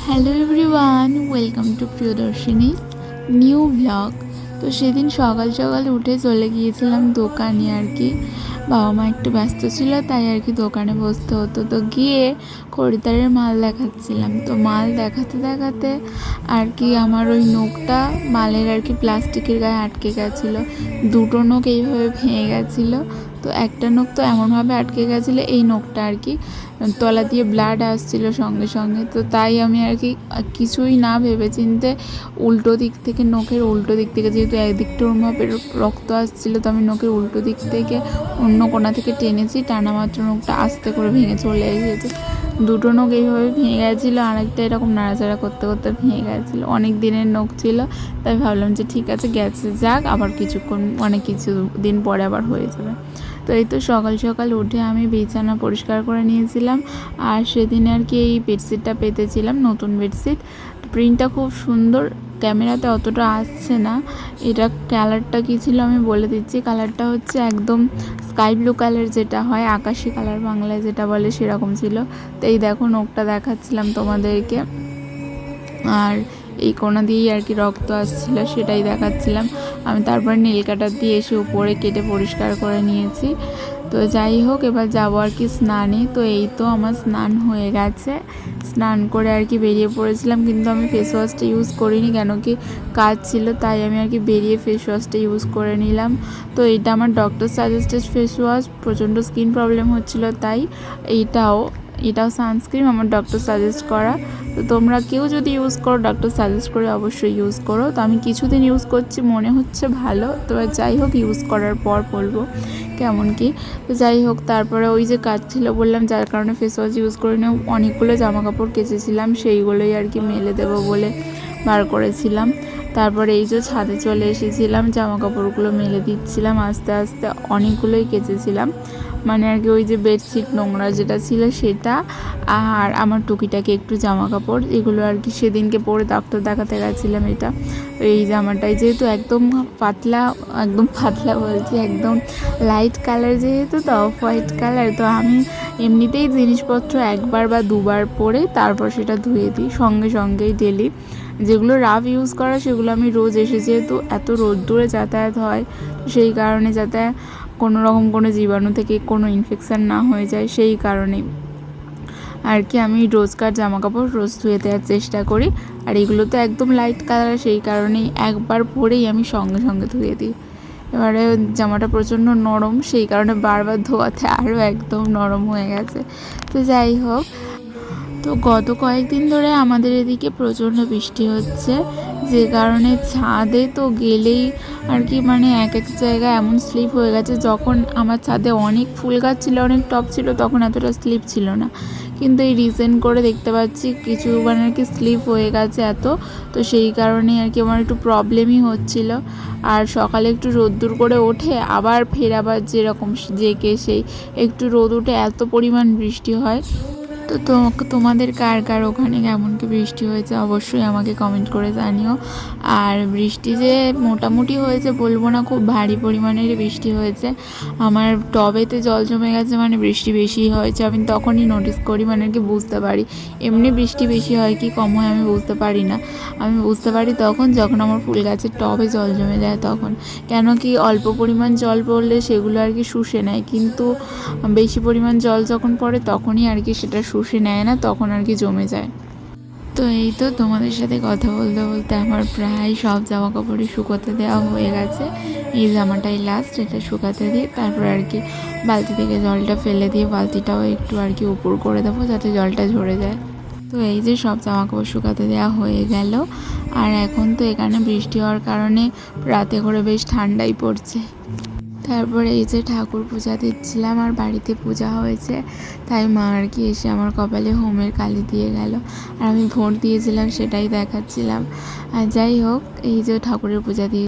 Hello everyone, welcome to Priyadarshini new blog. তো সেদিন সকাল সকাল উঠে চলে গিয়েছিলাম দোকানে আর কি। বাবা মা একটু ব্যস্ত ছিল তাই আর কি দোকানে বসতে হতো। তো গিয়ে খরিদ্দারের মাল দেখাচ্ছিলাম। তো মাল দেখাতে দেখাতে আর কি আমার ওই নখটা মালের আর কি প্লাস্টিকের গায়ে আটকে গেছিলো। দুটো নখ এইভাবে ভেঙে গেছিলো। তো একটা নখ তো এমনভাবে আটকে গেছিলো, এই নখটা আর কি তলা দিয়ে ব্লাড আসছিল সঙ্গে সঙ্গে। তো তাই আমি আর কি কিছুই না ভেবেচিন্তে উল্টো দিক থেকে, নখের উল্টো দিক থেকে, যেহেতু একদিকটা ওরমভাবে রক্ত আসছিলো, তো আমি নখের উল্টো দিক থেকে অন্য কোণা থেকে টেনেছি। টানা মাত্র নখটা আস্তে করে ভেঙে চলে এসেছে। দুটো নখ এইভাবে ভেঙে গেছিলো, আরেকটা এরকম নাড়াচাড়া করতে করতে ভেঙে গেছিলো। অনেক দিনের নখ ছিল, তাই ভাবলাম যে ঠিক আছে গেছে যাক, আবার কিছুক্ষণ কিছু দিন পরে আবার হয়ে যাবে। তো এই তো সকাল সকাল উঠে আমি বিছানা পরিষ্কার করে নিয়েছিলাম। আর সেদিন আর কি এই বেডশিটটা পেতেছিলাম, নতুন বেডশিট। প্রিন্টটা খুব সুন্দর, ক্যামেরাতে অতটা আসছে না। এটা কালারটা কী ছিল আমি বলে দিচ্ছি। কালারটা হচ্ছে একদম স্কাই ব্লু কালার, যেটা হয় আকাশি কালার বাংলায় যেটা বলে, সেরকম ছিল। তো এই দেখো নখটা দেখাচ্ছিলাম তোমাদেরকে, আর এই কোণা দিয়েই আর কি রক্ত আসছিল, সেটাই দেখাচ্ছিলাম আমি। তারপর নীল কাটার দিয়ে এসে উপরে কেটে পরিষ্কার করে নিয়েছি। তো যাই হোক, এবার যাবো আর কি স্নানে। তো এই তো আমার স্নান হয়ে গেছে। স্নান করে আর কি বেরিয়ে পড়েছিলাম, কিন্তু আমি ফেস ওয়াশটা ইউজ করিনি, কেন কি কাজ ছিল, তাই আমি আর কি বেরিয়ে ফেস ওয়াশটা ইউজ করে নিলাম। তো এইটা আমার ডক্টর সাজেস্টেড ফেস ওয়াশ। প্রচণ্ড স্কিন প্রবলেম হচ্ছিলো, তাই এটাও সানস্ক্রিন আমার ডক্টর সাজেস্ট করা। তো তোমরা কেউ যদি ইউজ করো ডক্টর সাজেস্ট করে অবশ্যই ইউজ করো। তো আমি কিছুদিন ইউজ করছি, মনে হচ্ছে ভালো। তো যাই হোক, ইউজ করার পর বলবো কেমন কি। তো যাই হোক, তারপরে ওই যে কাজ ছিল বললাম, যার কারণে ফেস ওয়াশ ইউজ করে নিয়ে অনেকগুলো জামা কাপড় কেচেছিলাম, সেইগুলোই আর কি মেলে দেবো বলে বার করেছিলাম। তারপরে এই যে ছাদে চলে এসেছিলাম, জামা কাপড়গুলো মেলে দিচ্ছিলাম আস্তে আস্তে। অনেকগুলোই কেচেছিলাম, মানে আর কি ওই যে বেডশিট নোংরা যেটা ছিল সেটা, আর আমার টুকিটাকে একটু জামা কাপড়, এগুলো আর কি সেদিনকে পরে ডাক্তার দেখাতে গেছিলাম। এটা এই জামাটাই যেহেতু একদম পাতলা, একদম পাতলা বলছি, একদম লাইট কালার যেহেতু, তো অফ হোয়াইট কালার। তো আমি এমনিতেই জিনিসপত্র একবার বা দুবার পরে তারপর সেটা ধুয়ে দিই সঙ্গে সঙ্গেই ডেলি। যেগুলো রাফ ইউজ করা সেগুলো আমি রোজ এসে, যেহেতু এত রোদ্দুরে যাতায়াত হয়, সেই কারণে যাতে কোনো রকম কোনো জীবাণু থেকে কোনো ইনফেকশান না হয়ে যায়, সেই কারণেই আর কি আমি রোজকার জামা কাপড় রোজ ধুয়ে দেওয়ার চেষ্টা করি। আর এগুলো তো একদম লাইট কালার, সেই কারণেই একবার পরেই আমি সঙ্গে সঙ্গে ধুয়ে দিই। এবারে জামাটা প্রচণ্ড নরম, সেই কারণে বারবার ধোয়াতে আরও একদম নরম হয়ে গেছে। তো যাই হোক, তো গত কয়েকদিন ধরে আমাদের এদিকে প্রচণ্ড বৃষ্টি হচ্ছে, যে কারণে ছাদে তো গেলেই আর কি মানে এক এক জায়গায় এমন স্লিপ হয়ে গেছে। যখন আমার ছাদে অনেক ফুল গাছ ছিল, অনেক টব ছিল, তখন এতটা স্লিপ ছিল না, কিন্তু এই রিসেন্ট করে দেখতে পাচ্ছি কিছু মানে আর কি স্লিপ হয়ে গেছে এত। তো সেই কারণে আর কি আমার একটু প্রবলেমই হচ্ছিল। আর সকালে একটু রোদ্দুর করে ওঠে আবার আবার যেরকম যে সেই একটু রোদ উঠে এত পরিমাণ বৃষ্টি হয়। তো তোমাদের কার কার ওখানে কেমন কি বৃষ্টি হয়েছে অবশ্যই আমাকে কমেন্ট করে জানিও। আর বৃষ্টি যে মোটামুটি হয়েছে বলবো না, খুব ভারী পরিমাণের বৃষ্টি হয়েছে। আমার টবেতে জল জমে গেছে, মানে বৃষ্টি বেশি হয়েছে, আমি তখনই নোটিস করি, মানে আর কি বুঝতে পারি। এমনি বৃষ্টি বেশি হয় কি কম হয় আমি বুঝতে পারি না। আমি বুঝতে পারি তখন যখন আমার ফুল গাছের টবে জল জমে যায় তখন। কেন কি অল্প পরিমাণ জল পড়লে সেগুলো আর কি শুষে নেয়, কিন্তু বেশি পরিমাণ জল যখন পড়ে তখনই আর কি সেটা শুষে নেয় না, তখন আর কি জমে যায়। তো এই তো তোমাদের সাথে কথা বলতে বলতে আমার প্রায় সব জামা কাপড়ই শুকোতে দেওয়া হয়ে গেছে। এই জামাটাই লাস্ট, এটা শুকাতে দিয়ে তারপর আর কি বালতি থেকে জলটা ফেলে দিয়ে বালতিটাও একটু আর কি উপর করে দেবো যাতে জলটা ঝরে যায়। তো এই যে সব জামা কাপড় শুকাতে দেওয়া হয়ে গেল। আর এখন তো এখানে বৃষ্টি হওয়ার কারণে রাতে করে বেশ ঠান্ডাই পড়ছে। তারপরে এই যে ঠাকুর পূজা দিচ্ছিলাম, আর বাড়িতে পূজা হয়েছে, তাই মা আর কি এসে আমার কপালে হোমের কালি দিয়ে গেল, আর আমি ভোট দিয়েছিলাম সেটাই দেখাচ্ছিলাম। আর যাই হোক, এই যে ঠাকুরের পূজা দিয়ে